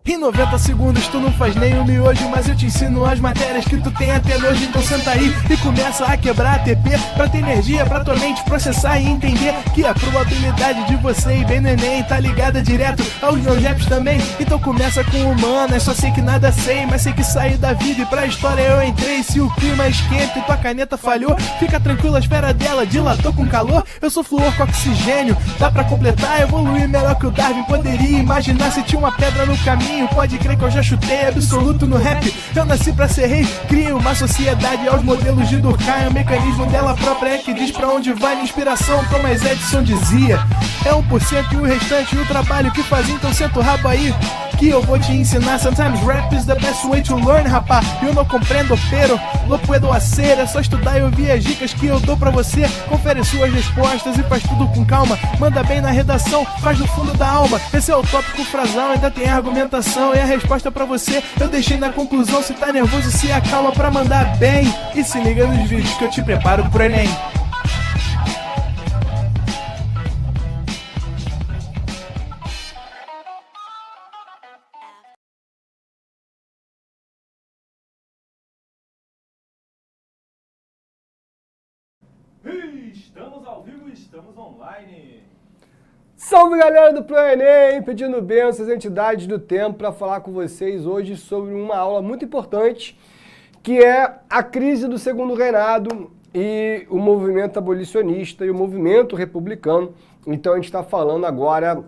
Em 90 segundos tu não faz nem um miojo, mas eu te ensino as matérias que tu tem até hoje. Então senta aí e começa a quebrar a TP pra ter energia pra tua mente processar e entender que a probabilidade de você ir bem no Enem tá ligada direto aos meus raps também. Então começa com humanas, só sei que nada sei, mas sei que saí da vida e pra história eu entrei. Se o clima esquenta e tua caneta falhou, fica tranquilo, a esfera dela dilatou com calor. Eu sou flúor com oxigênio, dá pra completar, evoluir melhor que o Darwin poderia imaginar. Se tinha uma pedra no caminho, pode crer que eu já chutei absoluto no rap. Eu nasci pra ser rei, criei uma sociedade aos modelos de Durkheim. O mecanismo dela própria é que diz pra onde vai minha inspiração. Thomas Edison dizia: é 1% e o restante o trabalho que faz. Então senta o rabo aí que eu vou te ensinar. Sometimes rap is the best way to learn, rapá. Eu não compreendo, pero lo puedo hacer. É só estudar e ouvir as dicas que eu dou pra você. Confere suas respostas e faz tudo com calma. Manda bem na redação, faz do fundo da alma. Esse é o tópico frasal, ainda tem argumentação. E a resposta pra você eu deixei na conclusão. Se tá nervoso, se acalma pra mandar bem. E se liga nos vídeos que eu te preparo pro Enem. Estamos ao vivo, estamos online. Salve galera do Pro Enem, pedindo bênçãos às entidades do tempo para falar com vocês hoje sobre uma aula muito importante, que é a crise do Segundo Reinado e o movimento abolicionista e o movimento republicano. Então a gente está falando agora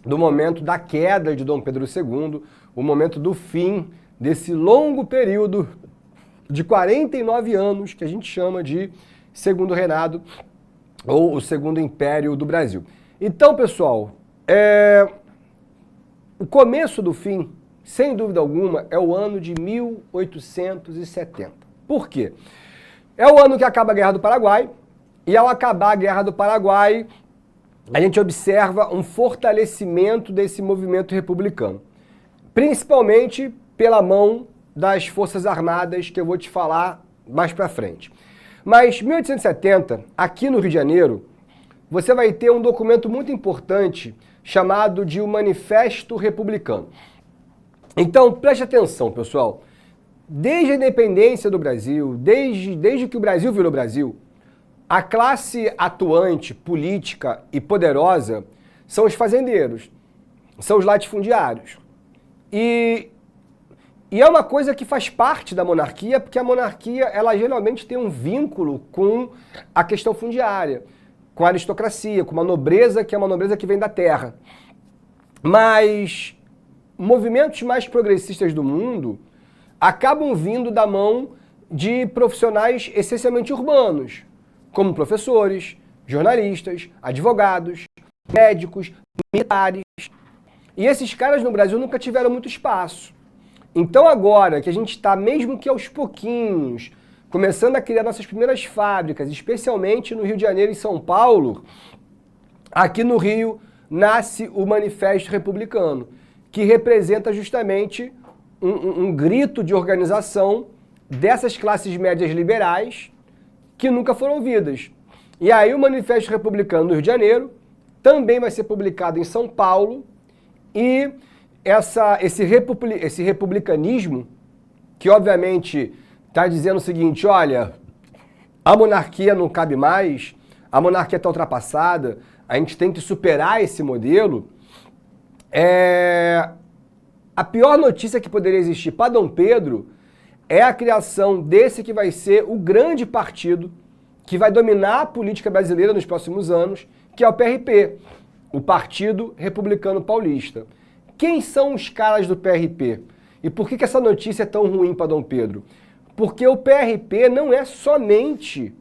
do momento da queda de Dom Pedro II, o momento do fim desse longo período de 49 anos que a gente chama de Segundo Reinado ou o Segundo Império do Brasil. Então, pessoal, o começo do fim, sem dúvida alguma, é o ano de 1870. Por quê? É o ano que acaba a Guerra do Paraguai, e ao acabar a Guerra do Paraguai, a gente observa um fortalecimento desse movimento republicano, principalmente pela mão das Forças Armadas, que eu vou te falar mais pra frente. Mas, 1870, aqui no Rio de Janeiro, você vai ter um documento muito importante chamado de o Manifesto Republicano. Então, preste atenção, pessoal. Desde a independência do Brasil, desde que o Brasil virou Brasil, a classe atuante, política e poderosa são os fazendeiros, são os latifundiários. E é uma coisa que faz parte da monarquia, porque a monarquia, ela geralmente tem um vínculo com a questão fundiária, com a aristocracia, com uma nobreza que é uma nobreza que vem da terra. Mas movimentos mais progressistas do mundo acabam vindo da mão de profissionais essencialmente urbanos, como professores, jornalistas, advogados, médicos, militares. E esses caras no Brasil nunca tiveram muito espaço. Então agora que a gente está, mesmo que aos pouquinhos, começando a criar nossas primeiras fábricas, especialmente no Rio de Janeiro e São Paulo, aqui no Rio nasce o Manifesto Republicano, que representa justamente um grito de organização dessas classes médias liberais que nunca foram ouvidas. E aí o Manifesto Republicano no Rio de Janeiro também vai ser publicado em São Paulo, e esse republicanismo, que obviamente está dizendo o seguinte: olha, a monarquia não cabe mais, a monarquia está ultrapassada, a gente tem que superar esse modelo. A pior notícia que poderia existir para Dom Pedro é a criação desse que vai ser o grande partido que vai dominar a política brasileira nos próximos anos, que é o PRP, o Partido Republicano Paulista. Quem são os caras do PRP? E por que essa notícia é tão ruim para Dom Pedro? Porque o PRP não é somente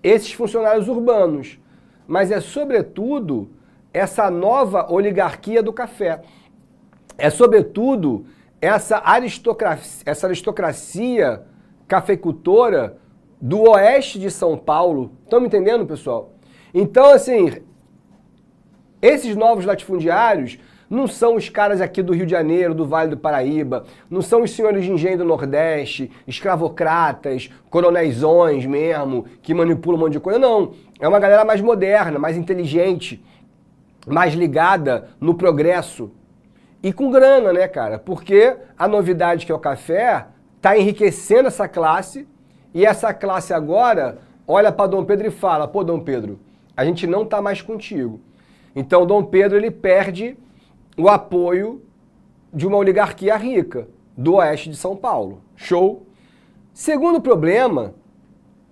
esses funcionários urbanos, mas é, sobretudo, essa nova oligarquia do café. É, sobretudo, essa aristocracia cafeicultora do oeste de São Paulo. Estão me entendendo, pessoal? Então, assim, esses novos latifundiários Não são os caras aqui do Rio de Janeiro, do Vale do Paraíba, não são os senhores de engenho do Nordeste, escravocratas, coronéisões mesmo, que manipulam um monte de coisa, não. É uma galera mais moderna, mais inteligente, mais ligada no progresso. E com grana, né, cara? Porque a novidade que é o café está enriquecendo essa classe, e essa classe agora olha para Dom Pedro e fala, pô, Dom Pedro, a gente não está mais contigo. Então Dom Pedro ele perde o apoio de uma oligarquia rica do oeste de São Paulo. Show? Segundo problema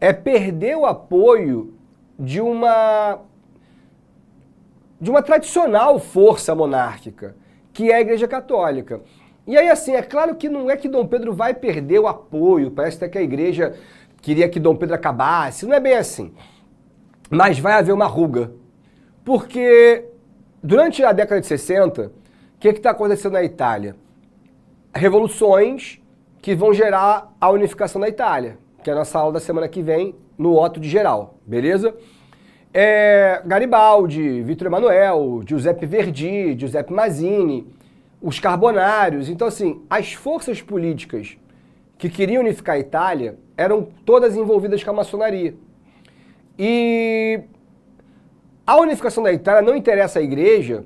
é perder o apoio de uma tradicional força monárquica, que é a Igreja Católica. E aí, assim, é claro que não é que Dom Pedro vai perder o apoio, parece até que a Igreja queria que Dom Pedro acabasse, não é bem assim. Mas vai haver uma ruga. Porque durante a década de 60, o que está acontecendo na Itália? Revoluções que vão gerar a unificação da Itália, que é a nossa aula da semana que vem, no Otto de Geral, beleza? Garibaldi, Vítor Emanuel, Giuseppe Verdi, Giuseppe Mazzini, os Carbonários. Então, assim, as forças políticas que queriam unificar a Itália eram todas envolvidas com a maçonaria. E a unificação da Itália não interessa à Igreja,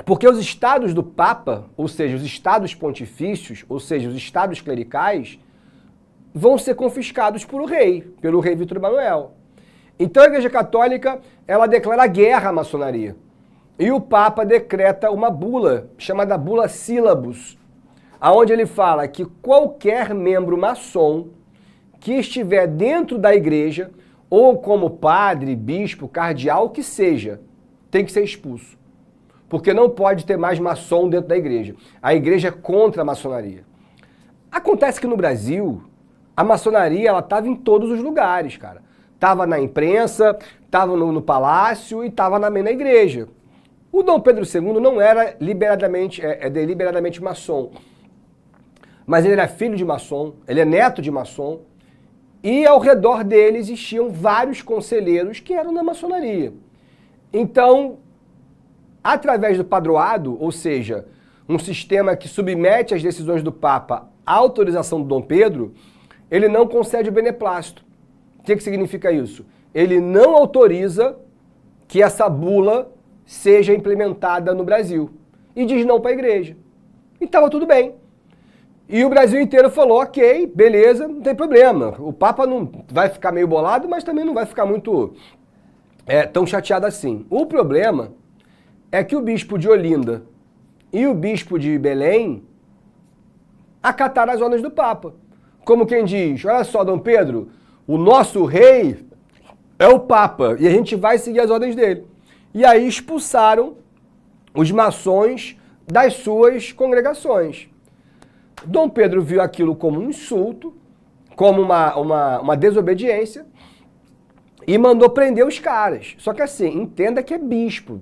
porque os estados do Papa, ou seja, os estados pontifícios, ou seja, os estados clericais, vão ser confiscados pelo rei Vítor Emanuel. Então a Igreja Católica, ela declara guerra à maçonaria. E o Papa decreta uma bula, chamada Bula Syllabus, aonde ele fala que qualquer membro maçom que estiver dentro da igreja, ou como padre, bispo, cardeal, que seja, tem que ser expulso. Porque não pode ter mais maçom dentro da igreja. A igreja é contra a maçonaria. Acontece que no Brasil, a maçonaria ela estava em todos os lugares, cara. Estava na imprensa, estava no palácio e estava na igreja. O Dom Pedro II não era deliberadamente maçom. Mas ele era filho de maçom, ele é neto de maçom. E ao redor dele existiam vários conselheiros que eram da maçonaria. Então, através do padroado, ou seja, um sistema que submete as decisões do Papa à autorização do Dom Pedro, ele não concede o beneplácito. O que significa isso? Ele não autoriza que essa bula seja implementada no Brasil. E diz não para a igreja. E estava tudo bem. E o Brasil inteiro falou, ok, beleza, não tem problema. O Papa não vai ficar meio bolado, mas também não vai ficar muito tão chateado assim. O problema é que o bispo de Olinda e o bispo de Belém acataram as ordens do Papa. Como quem diz, olha só, Dom Pedro, o nosso rei é o Papa e a gente vai seguir as ordens dele. E aí expulsaram os maçons das suas congregações. Dom Pedro viu aquilo como um insulto, como uma desobediência e mandou prender os caras. Só que assim, entenda que é bispo.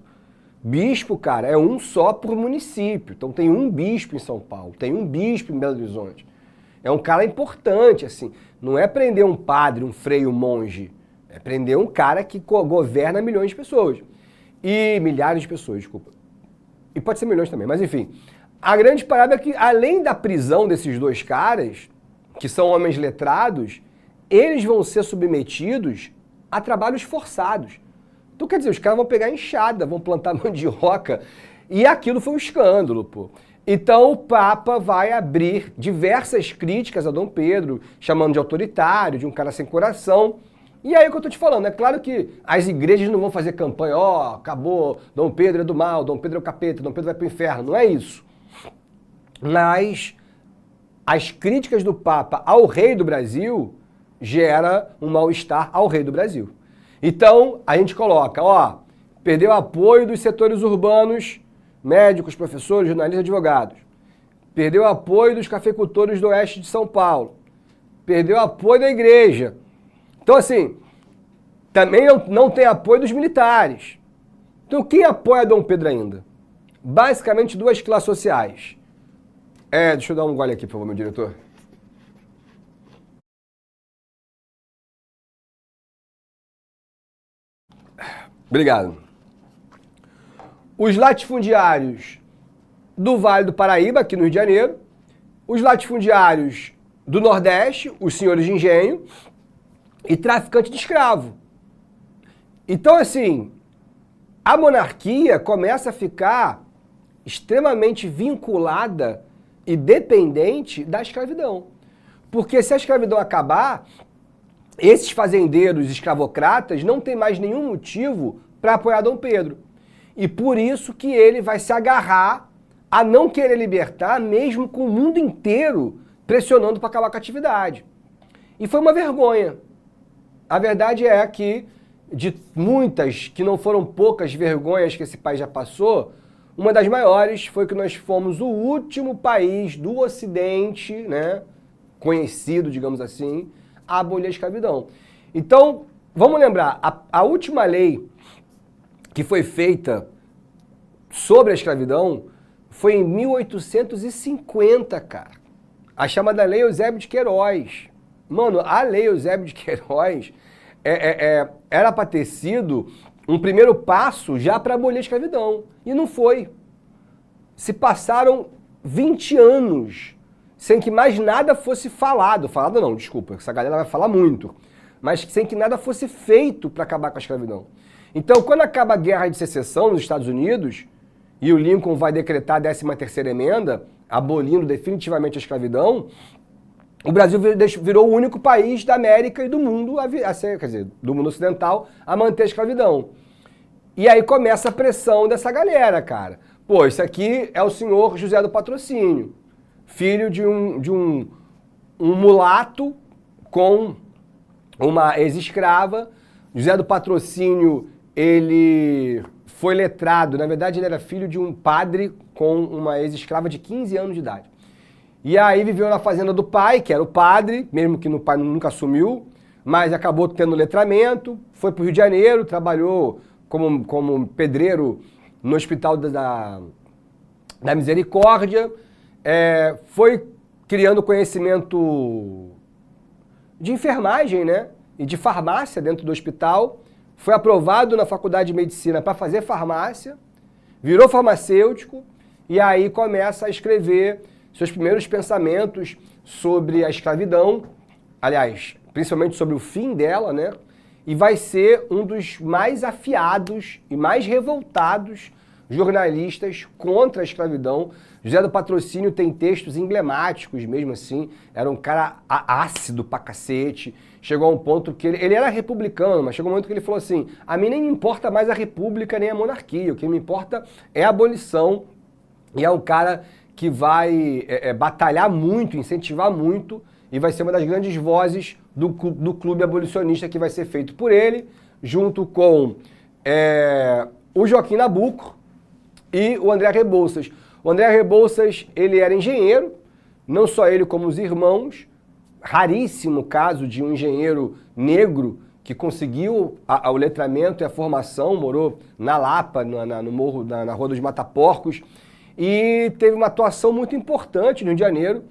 Bispo, cara, é um só por município. Então tem um bispo em São Paulo, tem um bispo em Belo Horizonte. É um cara importante, assim. Não é prender um padre, um frei, um monge. É prender um cara que governa milhões de pessoas. E milhares de pessoas, desculpa. E pode ser milhões também, mas enfim. A grande parada é que, além da prisão desses dois caras, que são homens letrados, eles vão ser submetidos a trabalhos forçados. Então, quer dizer, os caras vão pegar enxada, vão plantar mandioca, e aquilo foi um escândalo, pô. Então, o Papa vai abrir diversas críticas a Dom Pedro, chamando de autoritário, de um cara sem coração. E aí o que eu tô te falando, é claro que as igrejas não vão fazer campanha, acabou, Dom Pedro é do mal, Dom Pedro é o capeta, Dom Pedro vai pro inferno, não é isso. Mas as críticas do Papa ao rei do Brasil gera um mal-estar ao rei do Brasil. Então, a gente coloca, perdeu apoio dos setores urbanos, médicos, professores, jornalistas, advogados. Perdeu apoio dos cafeicultores do oeste de São Paulo. Perdeu apoio da igreja. Então, assim, também não tem apoio dos militares. Então, quem apoia Dom Pedro ainda? Basicamente, duas classes sociais. Deixa eu dar um gole aqui, por favor, meu diretor. Obrigado. Os latifundiários do Vale do Paraíba, aqui no Rio de Janeiro, os latifundiários do Nordeste, os senhores de engenho, e traficante de escravo. Então, assim, a monarquia começa a ficar extremamente vinculada e dependente da escravidão. Porque se a escravidão acabar, esses fazendeiros escravocratas não têm mais nenhum motivo para apoiar Dom Pedro. E por isso que ele vai se agarrar a não querer libertar, mesmo com o mundo inteiro pressionando para acabar com a atividade. E foi uma vergonha. A verdade é que, de muitas, que não foram poucas vergonhas que esse país já passou, uma das maiores foi que nós fomos o último país do Ocidente, né, conhecido, digamos assim, a abolir a escravidão. Então, vamos lembrar, a última lei que foi feita sobre a escravidão foi em 1850, cara. A chamada Lei Eusébio de Queiroz. Mano, a Lei Eusébio de Queiroz era para ter sido um primeiro passo já para abolir a escravidão. E não foi. Se passaram 20 anos sem que mais nada fosse falado. Falado não, desculpa, essa galera vai falar muito. Mas sem que nada fosse feito para acabar com a escravidão. Então, quando acaba a Guerra de Secessão nos Estados Unidos, e o Lincoln vai decretar a 13ª emenda, abolindo definitivamente a escravidão, o Brasil virou o único país da América e do mundo, quer dizer, do mundo ocidental, a manter a escravidão. E aí começa a pressão dessa galera, cara. Pô, isso aqui é o senhor José do Patrocínio, filho de um mulato com uma ex-escrava. José do Patrocínio, ele foi letrado, na verdade ele era filho de um padre com uma ex-escrava de 15 anos de idade. E aí viveu na fazenda do pai, que era o padre, mesmo que o pai nunca assumiu, mas acabou tendo letramento, foi para o Rio de Janeiro, trabalhou como pedreiro no Hospital da Misericórdia, foi criando conhecimento de enfermagem, né, e de farmácia dentro do hospital, foi aprovado na Faculdade de Medicina para fazer farmácia, virou farmacêutico e aí começa a escrever seus primeiros pensamentos sobre a escravidão, aliás, principalmente sobre o fim dela, né? E vai ser um dos mais afiados e mais revoltados jornalistas contra a escravidão. José do Patrocínio tem textos emblemáticos mesmo assim, era um cara ácido pra cacete, chegou a um ponto que ele era republicano, mas chegou um momento que ele falou assim, a mim nem me importa mais a república nem a monarquia, o que me importa é a abolição, e é um cara que vai batalhar muito, incentivar muito, e vai ser uma das grandes vozes do clube abolicionista que vai ser feito por ele, junto com o Joaquim Nabuco e o André Rebouças. O André Rebouças, ele era engenheiro, não só ele como os irmãos, raríssimo caso de um engenheiro negro que conseguiu o letramento e a formação, morou na Lapa, no morro, na Rua dos Mataporcos, e teve uma atuação muito importante no Rio de Janeiro,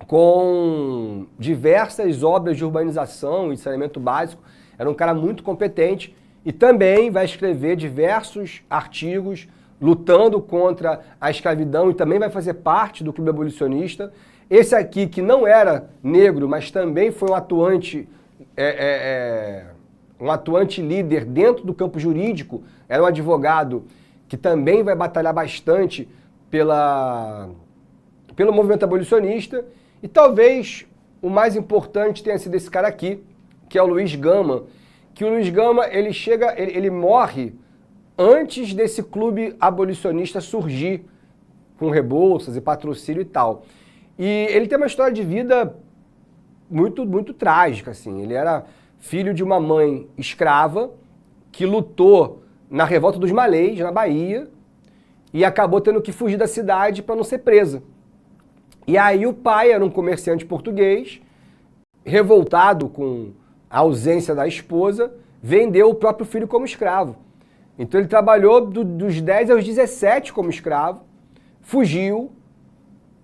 com diversas obras de urbanização e saneamento básico. Era um cara muito competente e também vai escrever diversos artigos lutando contra a escravidão e também vai fazer parte do clube abolicionista. Esse aqui, que não era negro, mas também foi um atuante líder dentro do campo jurídico, era um advogado que também vai batalhar bastante pelo movimento abolicionista. E talvez o mais importante tenha sido esse cara aqui, que é o Luiz Gama, que o Luiz Gama, ele morre antes desse clube abolicionista surgir, com Rebouças e patrocínio e tal. E ele tem uma história de vida muito, muito trágica, assim. Ele era filho de uma mãe escrava que lutou na revolta dos Malês, na Bahia, e acabou tendo que fugir da cidade para não ser presa. E aí o pai era um comerciante português, revoltado com a ausência da esposa, vendeu o próprio filho como escravo. Então ele trabalhou dos 10 aos 17 como escravo, fugiu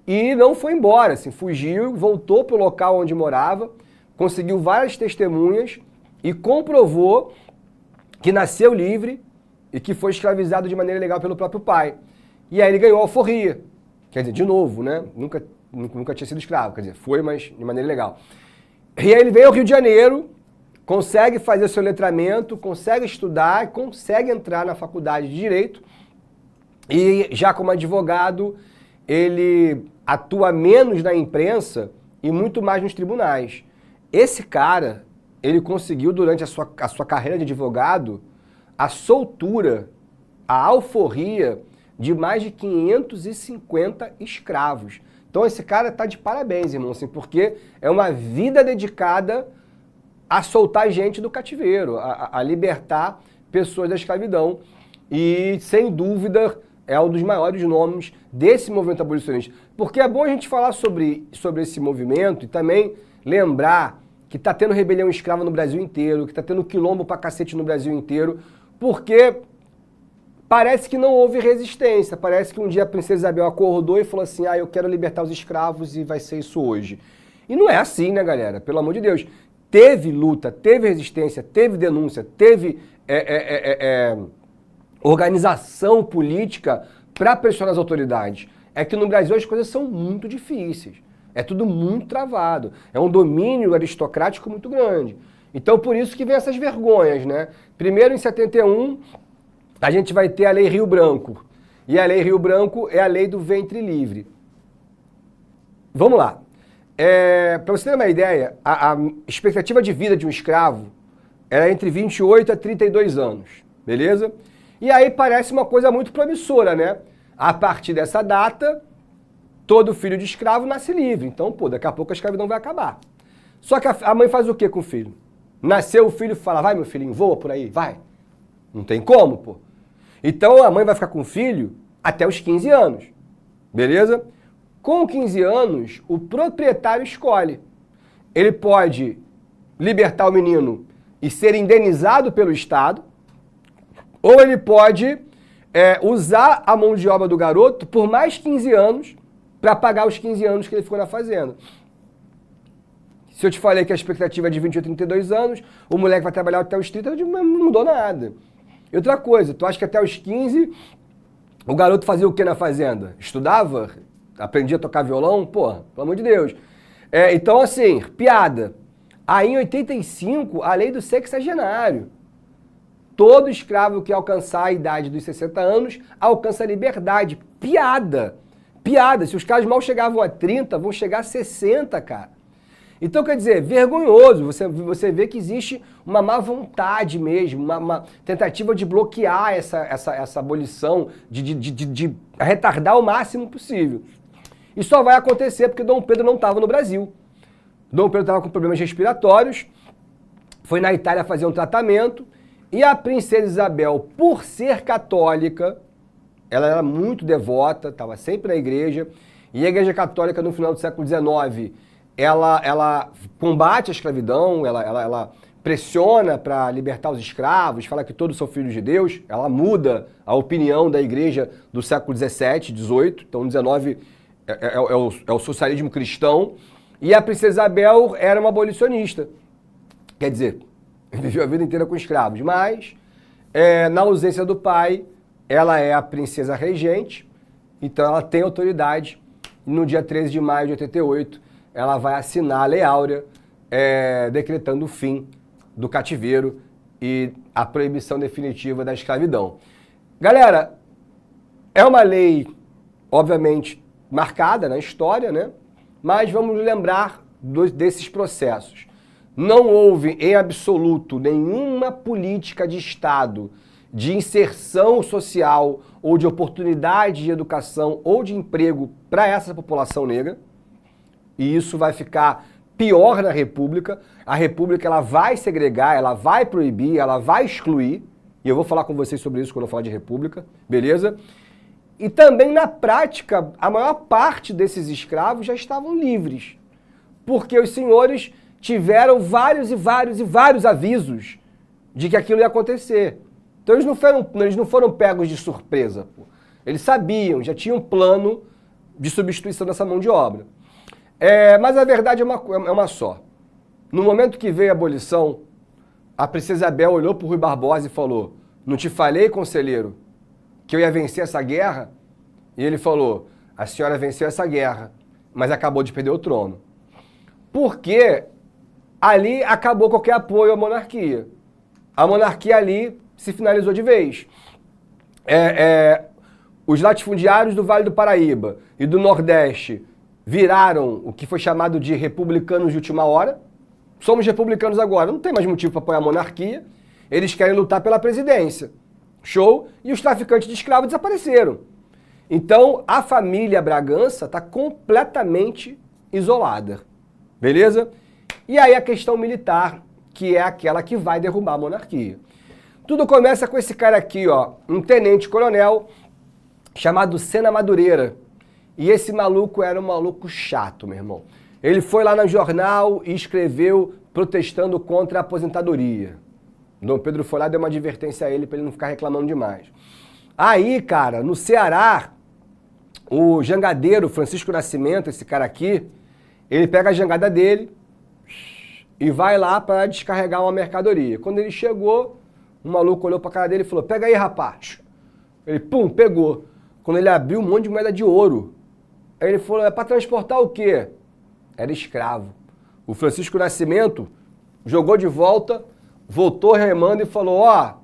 e não foi embora, assim, fugiu, voltou para o local onde morava, conseguiu várias testemunhas e comprovou que nasceu livre e que foi escravizado de maneira ilegal pelo próprio pai. E aí ele ganhou a alforria. Quer dizer, de novo, né? Nunca tinha sido escravo, quer dizer, foi, mas de maneira legal. E aí ele veio ao Rio de Janeiro, consegue fazer seu letramento, consegue estudar, consegue entrar na faculdade de Direito e já como advogado ele atua menos na imprensa e muito mais nos tribunais. Esse cara, ele conseguiu durante a sua carreira de advogado a soltura, a alforria de mais de 550 escravos. Então esse cara tá de parabéns, irmão, assim, porque é uma vida dedicada a soltar gente do cativeiro, a libertar pessoas da escravidão. E, sem dúvida, é um dos maiores nomes desse movimento abolicionista. Porque é bom a gente falar sobre esse movimento e também lembrar que tá tendo rebelião escrava no Brasil inteiro, que tá tendo quilombo pra cacete no Brasil inteiro, porque parece que não houve resistência, parece que um dia a princesa Isabel acordou e falou assim, eu quero libertar os escravos e vai ser isso hoje. E não é assim, né, galera? Pelo amor de Deus. Teve luta, teve resistência, teve denúncia, teve organização política para pressionar as autoridades. É que no Brasil as coisas são muito difíceis. É tudo muito travado. É um domínio aristocrático muito grande. Então por isso que vem essas vergonhas, né? Primeiro, em 71, a gente vai ter a Lei Rio Branco. E a Lei Rio Branco é a lei do ventre livre. Vamos lá. Para você ter uma ideia, a expectativa de vida de um escravo era entre 28 a 32 anos, beleza? E aí parece uma coisa muito promissora, né? A partir dessa data, todo filho de escravo nasce livre. Então, daqui a pouco a escravidão vai acabar. Só que a mãe faz o quê com o filho? Nasceu o filho e fala, vai meu filhinho, voa por aí, vai. Não tem como, pô. Então a mãe vai ficar com o filho até os 15 anos, beleza? Com 15 anos, o proprietário escolhe. Ele pode libertar o menino e ser indenizado pelo Estado, ou ele pode usar a mão de obra do garoto por mais 15 anos para pagar os 15 anos que ele ficou na fazenda. Se eu te falei que a expectativa é de 28 a 32 anos, o moleque vai trabalhar até os 30, não mudou nada. E outra coisa, tu acha que até os 15 o garoto fazia o que na fazenda? Estudava? Aprendia a tocar violão? Porra, pelo amor de Deus. Então, assim, piada. Aí, em 85, a lei do sexagenário. Todo escravo que alcançar a idade dos 60 anos alcança a liberdade. Piada. Piada. Se os caras mal chegavam a 30, vão chegar a 60, cara. Então, quer dizer, vergonhoso. Você vê que existe uma má vontade mesmo, uma tentativa de bloquear essa abolição, de retardar o máximo possível. E só vai acontecer porque Dom Pedro não estava no Brasil. Dom Pedro estava com problemas respiratórios, foi na Itália fazer um tratamento, e a princesa Isabel, por ser católica, ela era muito devota, estava sempre na igreja, e a igreja católica no final do século XIX, ela combate a escravidão, ela pressiona para libertar os escravos, fala que todos são filhos de Deus, ela muda a opinião da igreja do século XVII, XVIII, então XIX é o socialismo cristão, e a princesa Isabel era uma abolicionista. Quer dizer, viveu a vida inteira com escravos, mas na ausência do pai, ela é a princesa regente, então ela tem autoridade, e no dia 13 de maio de 88, ela vai assinar a Lei Áurea, decretando o fim do cativeiro e a proibição definitiva da escravidão. Galera, é uma lei, obviamente, marcada na história, né? Mas vamos lembrar desses processos. Não houve, em absoluto, nenhuma política de Estado de inserção social ou de oportunidade de educação ou de emprego para essa população negra. E isso vai ficar pior na República. A República ela vai segregar, ela vai proibir, ela vai excluir. E eu vou falar com vocês sobre isso quando eu falar de República, beleza? E também, na prática, a maior parte desses escravos já estavam livres. Porque os senhores tiveram vários avisos de que aquilo ia acontecer. Então eles não foram pegos de surpresa. Pô. Eles sabiam, já tinham um plano de substituição dessa mão de obra. Mas a verdade é uma só. No momento que veio a abolição, a princesa Isabel olhou para o Rui Barbosa e falou: não te falei, conselheiro, que eu ia vencer essa guerra? E ele falou, a senhora venceu essa guerra, mas acabou de perder o trono. Porque ali acabou qualquer apoio à monarquia. A monarquia ali se finalizou de vez. Os latifundiários do Vale do Paraíba e do Nordeste viraram o que foi chamado de republicanos de última hora. Somos republicanos agora, não tem mais motivo para apoiar a monarquia. Eles querem lutar pela presidência. Show? E os traficantes de escravos desapareceram. Então, a família Bragança está completamente isolada. Beleza? E aí a questão militar, que é aquela que vai derrubar a monarquia. Tudo começa com esse cara aqui, ó, um tenente-coronel chamado Sena Madureira. E esse maluco era um maluco chato, meu irmão. Ele foi lá no jornal e escreveu protestando contra a aposentadoria. Dom Pedro foi lá e deu uma advertência a ele para ele não ficar reclamando demais. Aí, cara, no Ceará, o jangadeiro Francisco Nascimento, esse cara aqui, ele pega a jangada dele e vai lá para descarregar uma mercadoria. Quando ele chegou, o maluco olhou para a cara dele e falou, pega aí, rapaz. Ele, pum, pegou. Quando ele abriu, um monte de moeda de ouro. Aí ele falou, é para transportar o quê? Era escravo. O Francisco Nascimento jogou de volta, voltou remando e falou, ó,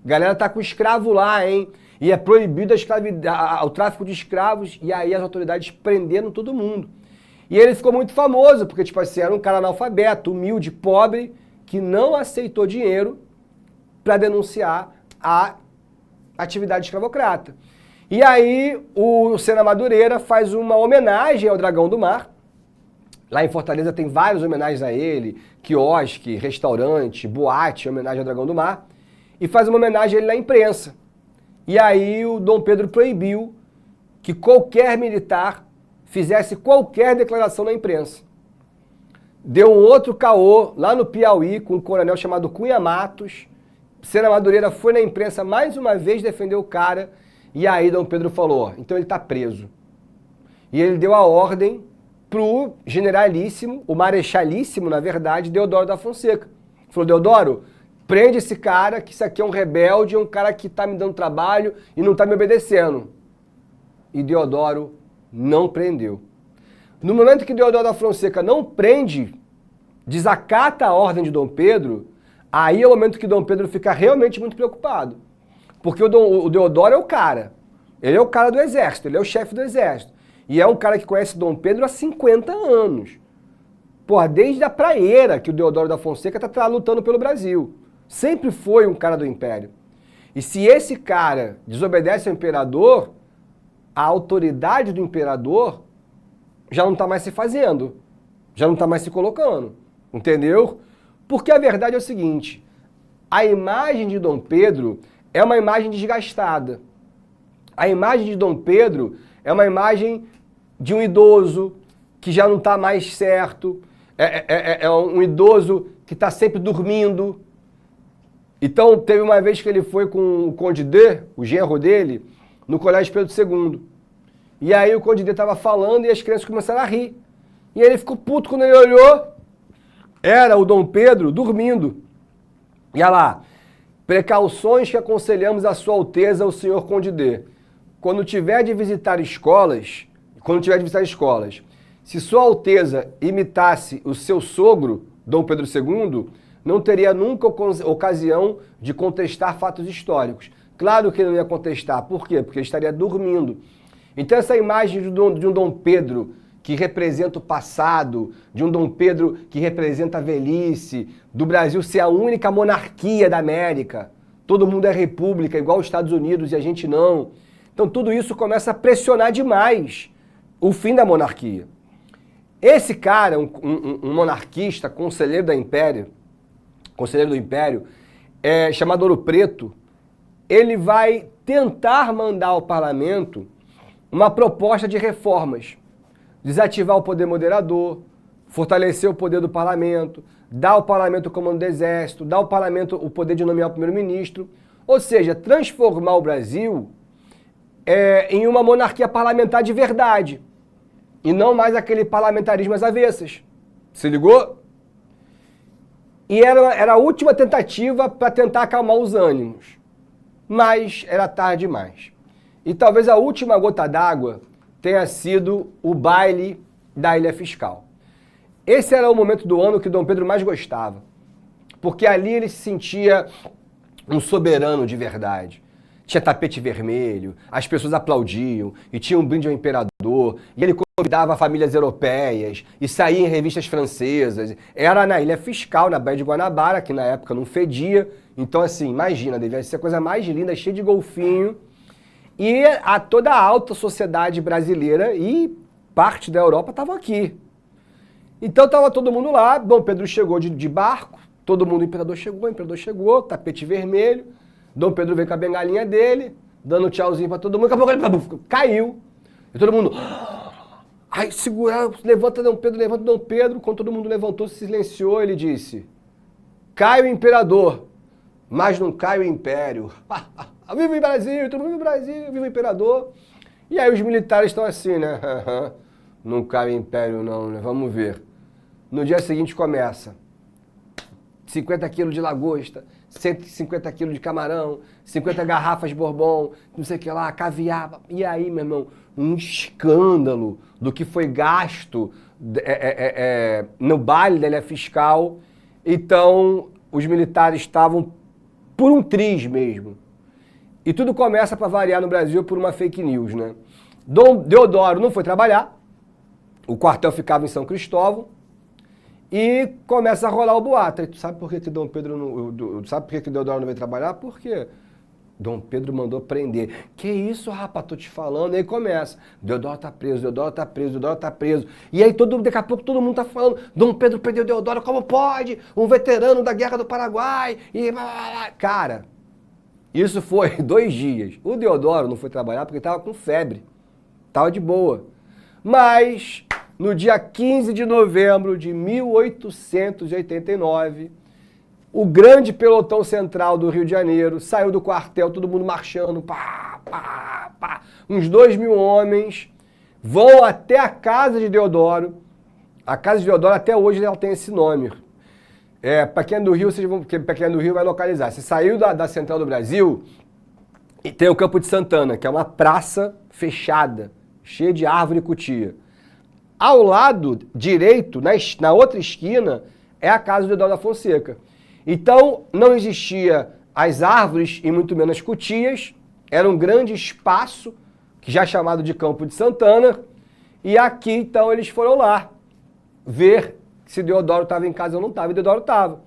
galera tá com escravo lá, hein? E é proibido o tráfico de escravos. E aí as autoridades prenderam todo mundo. E ele ficou muito famoso, porque tipo assim, era um cara analfabeto, humilde, pobre, que não aceitou dinheiro para denunciar a atividade escravocrata. E aí o Sena Madureira faz uma homenagem ao Dragão do Mar. Lá em Fortaleza tem várias homenagens a ele, quiosque, restaurante, boate, homenagem ao Dragão do Mar. E faz uma homenagem a ele na imprensa. E aí o Dom Pedro proibiu que qualquer militar fizesse qualquer declaração na imprensa. Deu um outro caô lá no Piauí com um coronel chamado Cunha Matos. Sena Madureira foi na imprensa mais uma vez defender o cara. E aí Dom Pedro falou, então ele está preso. E ele deu a ordem pro generalíssimo, o marechalíssimo, na verdade, Deodoro da Fonseca. Falou, Deodoro, prende esse cara, que isso aqui é um rebelde, é um cara que está me dando trabalho e não está me obedecendo. E Deodoro não prendeu. No momento que Deodoro da Fonseca não prende, desacata a ordem de Dom Pedro, aí é o momento que Dom Pedro fica realmente muito preocupado. Porque o Deodoro é o cara. Ele é o cara do exército, ele é o chefe do exército. E é um cara que conhece Dom Pedro há 50 anos. Porra, desde a praieira que o Deodoro da Fonseca tá lutando pelo Brasil. Sempre foi um cara do Império. E se esse cara desobedece ao imperador, a autoridade do imperador já não tá mais se fazendo. Já não tá mais se colocando. Entendeu? Porque a verdade é o seguinte, a imagem de Dom Pedro é uma imagem desgastada. A imagem de Dom Pedro é uma imagem de um idoso que já não está mais certo, é um idoso que está sempre dormindo. Então, teve uma vez que ele foi com o Conde D, o genro dele, no Colégio Pedro II. E aí o Conde D estava falando e as crianças começaram a rir. E ele ficou puto quando ele olhou, era o Dom Pedro dormindo. E olha lá, precauções que aconselhamos a Sua Alteza, o senhor Conde D. Quando tiver de visitar escolas, se Sua Alteza imitasse o seu sogro, Dom Pedro II, não teria nunca ocasião de contestar fatos históricos. Claro que ele não ia contestar. Por quê? Porque ele estaria dormindo. Então essa imagem de um Dom Pedro que representa o passado, de um Dom Pedro que representa a velhice, do Brasil ser a única monarquia da América, todo mundo é república, igual os Estados Unidos e a gente não. Então tudo isso começa a pressionar demais o fim da monarquia. Esse cara, um monarquista, conselheiro do Império, chamado Ouro Preto, ele vai tentar mandar ao parlamento uma proposta de reformas. Desativar o poder moderador, fortalecer o poder do parlamento, dar ao parlamento o comando do exército, dar ao parlamento o poder de nomear o primeiro-ministro, ou seja, transformar o Brasil em uma monarquia parlamentar de verdade, e não mais aquele parlamentarismo às avessas. Se ligou? E era a última tentativa para tentar acalmar os ânimos, mas era tarde demais. E talvez a última gota d'água tenha sido o baile da Ilha Fiscal. Esse era o momento do ano que Dom Pedro mais gostava, porque ali ele se sentia um soberano de verdade. Tinha tapete vermelho, as pessoas aplaudiam, e tinha um brinde ao imperador, e ele convidava famílias europeias, e saía em revistas francesas. Era na Ilha Fiscal, na Baía de Guanabara, que na época não fedia. Então, assim, imagina, devia ser a coisa mais linda, cheia de golfinho. E toda a alta sociedade brasileira e parte da Europa estavam aqui. Então estava todo mundo lá, Dom Pedro chegou de barco, todo mundo, o imperador chegou, tapete vermelho, Dom Pedro veio com a bengalinha dele, dando tchauzinho pra todo mundo, daqui a pouco ele caiu. E todo mundo... Aí seguraram, levanta Dom Pedro. Quando todo mundo levantou, se silenciou, ele disse: cai o imperador, mas não cai o império. Viva o Brasil, todo mundo viva o Brasil, viva o imperador. E aí os militares estão assim, né? Não cai o império não, né? Vamos ver. No dia seguinte começa 50 quilos de lagosta, 150 quilos de camarão, 50 garrafas de bourbon, não sei o que lá, caviar. E aí, meu irmão, um escândalo do que foi gasto no baile da Ilha Fiscal. Então, os militares estavam por um triz mesmo. E tudo começa, para variar no Brasil, por uma fake news, né? Dom Deodoro não foi trabalhar, o quartel ficava em São Cristóvão, e começa a rolar o boato. E tu sabe por que Dom Pedro não... Sabe por que Deodoro não veio trabalhar? Por quê? Dom Pedro mandou prender. Que isso, rapaz, tô te falando. E aí começa. Deodoro tá preso, Deodoro tá preso, Deodoro tá preso. E aí daqui a pouco todo mundo tá falando: Dom Pedro prendeu Deodoro, como pode? Um veterano da Guerra do Paraguai. E... Cara, isso foi 2 dias. O Deodoro não foi trabalhar porque tava com febre. Tava de boa. Mas... no dia 15 de novembro de 1889, o grande pelotão central do Rio de Janeiro saiu do quartel, todo mundo marchando, pá, pá, pá. Uns 2.000 homens vão até a casa de Deodoro. A casa de Deodoro até hoje ela tem esse nome. Para quem é do Rio, para quem é do Rio vai localizar. Você saiu da Central do Brasil e tem o Campo de Santana, que é uma praça fechada, cheia de árvore e cutia. Ao lado direito, na outra esquina, é a casa do Deodoro da Fonseca. Então, não existia as árvores e muito menos cutias, era um grande espaço, que já é chamado de Campo de Santana, e aqui, então, eles foram lá ver se Deodoro estava em casa ou não estava, e Deodoro estava.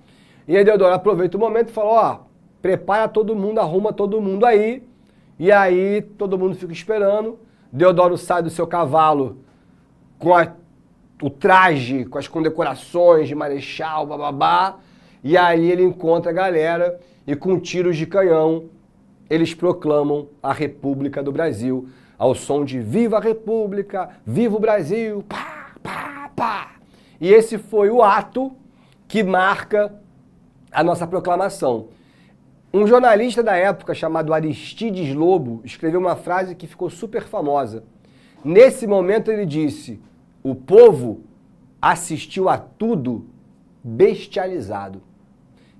E aí Deodoro aproveita o momento e falou: ó, prepara todo mundo, arruma todo mundo aí, e aí todo mundo fica esperando. Deodoro sai do seu cavalo com o traje, com as condecorações de marechal, bababá, e aí ele encontra a galera e com tiros de canhão eles proclamam a República do Brasil, ao som de Viva a República, Viva o Brasil, pá, pá, pá. E esse foi o ato que marca a nossa proclamação. Um jornalista da época chamado Aristides Lobo escreveu uma frase que ficou super famosa. Nesse momento ele disse: o povo assistiu a tudo bestializado.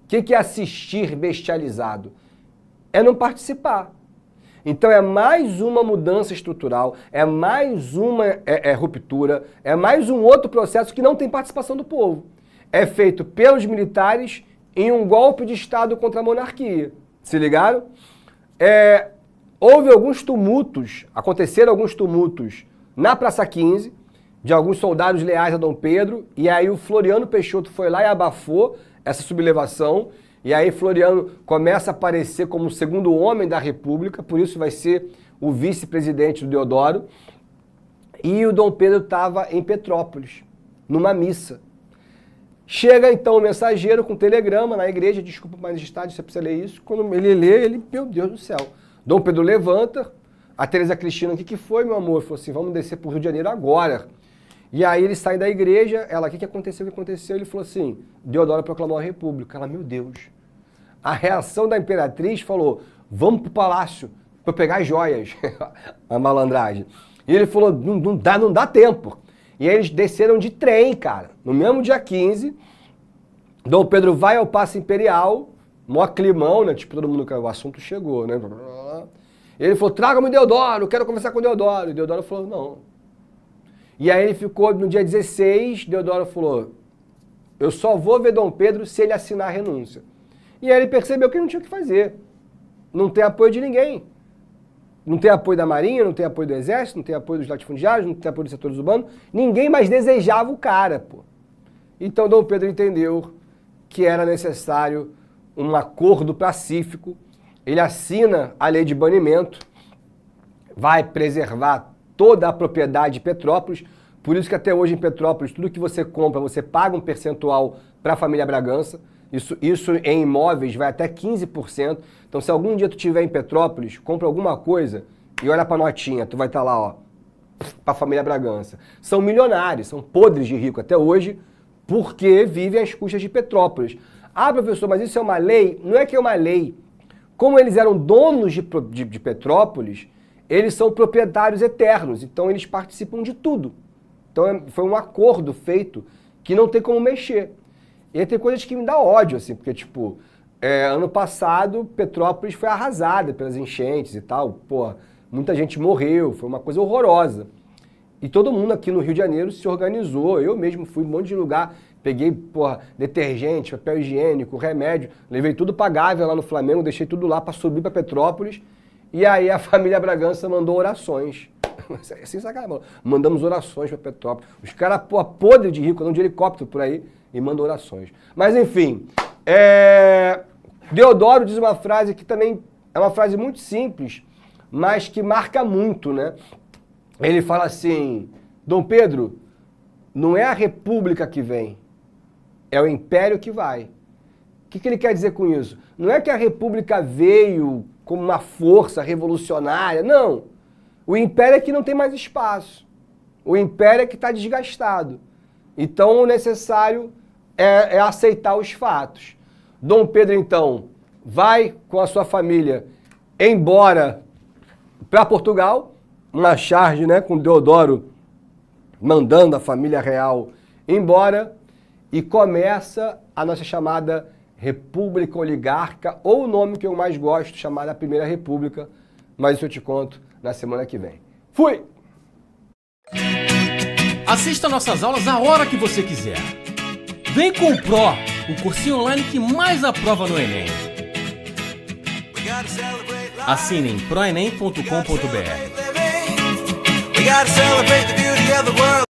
O que é assistir bestializado? É não participar. Então é mais uma mudança estrutural, é mais uma ruptura, é mais um outro processo que não tem participação do povo. É feito pelos militares em um golpe de Estado contra a monarquia. Se ligaram? Houve alguns tumultos, aconteceram alguns tumultos na Praça 15, de alguns soldados leais a Dom Pedro, e aí o Floriano Peixoto foi lá e abafou essa sublevação, e aí Floriano começa a aparecer como o segundo homem da República, por isso vai ser o vice-presidente do Deodoro, e o Dom Pedro estava em Petrópolis, numa missa. Chega então o mensageiro com um telegrama na igreja: desculpa, majestade, você precisa ler isso. Quando ele lê, meu Deus do céu. Dom Pedro levanta, a Teresa Cristina: o que foi, meu amor? Ele falou assim: vamos descer para o Rio de Janeiro agora. E aí ele sai da igreja, ela: o que aconteceu, Ele falou assim: Deodoro proclamou a República. Ela: meu Deus. A reação da imperatriz falou: vamos para o palácio para pegar as joias. A malandragem. E ele falou: não dá tempo. E aí eles desceram de trem, cara. No mesmo dia 15, Dom Pedro vai ao Paço Imperial, mó climão, né? Tipo, todo mundo, o assunto chegou, né? E ele falou, traga-me o Deodoro, quero conversar com o Deodoro. E o Deodoro falou, não. E aí ele ficou, no dia 16, Deodoro falou, eu só vou ver Dom Pedro se ele assinar a renúncia. E aí ele percebeu que não tinha o que fazer. Não tem apoio de ninguém. Não tem apoio da Marinha, não tem apoio do Exército, não tem apoio dos latifundiários, não tem apoio dos setores urbanos. Ninguém mais desejava o cara, pô. Então Dom Pedro entendeu que era necessário um acordo pacífico. Ele assina a lei de banimento, vai preservar toda a propriedade de Petrópolis, por isso que até hoje em Petrópolis, tudo que você compra, você paga um percentual para a família Bragança, isso em imóveis vai até 15%, então se algum dia tu estiver em Petrópolis, compra alguma coisa e olha para a notinha, tu vai estar lá, ó, para a família Bragança. São milionários, são podres de rico até hoje, porque vivem às custas de Petrópolis. Ah, professor, mas isso é uma lei? Não é que é uma lei. Como eles eram donos de Petrópolis, eles são proprietários eternos, então eles participam de tudo. Então foi um acordo feito que não tem como mexer. E aí tem coisas que me dá ódio, assim, porque, tipo, ano passado Petrópolis foi arrasada pelas enchentes e tal, pô, muita gente morreu, foi uma coisa horrorosa. E todo mundo aqui no Rio de Janeiro se organizou, eu mesmo fui em um monte de lugar, peguei, porra, detergente, papel higiênico, remédio, levei tudo pra Gávea lá no Flamengo, deixei tudo lá pra subir pra Petrópolis, e aí a família Bragança mandou orações. Sem sacanagem, mandamos orações pra Petrópolis. Os caras, pô, podre de rico, andam de helicóptero por aí e mandam orações. Mas enfim, Deodoro diz uma frase que também é uma frase muito simples, mas que marca muito, né? Ele fala assim, Dom Pedro, não é a república que vem, é o império que vai. O que ele quer dizer com isso? Não é que a república veio como uma força revolucionária, não. O império é que não tem mais espaço. O império é que está desgastado. Então o necessário é aceitar os fatos. Dom Pedro, então, vai com a sua família embora para Portugal, uma charge, né, com Deodoro mandando a família real embora, e começa a nossa chamada República Oligarca, ou o nome que eu mais gosto, chamada Primeira República, mas isso eu te conto na semana que vem. Fui! Assista nossas aulas a hora que você quiser. Vem com o Pro, o cursinho online que mais aprova no Enem. Assine em proenem.com.br. We gotta celebrate the beauty of the world.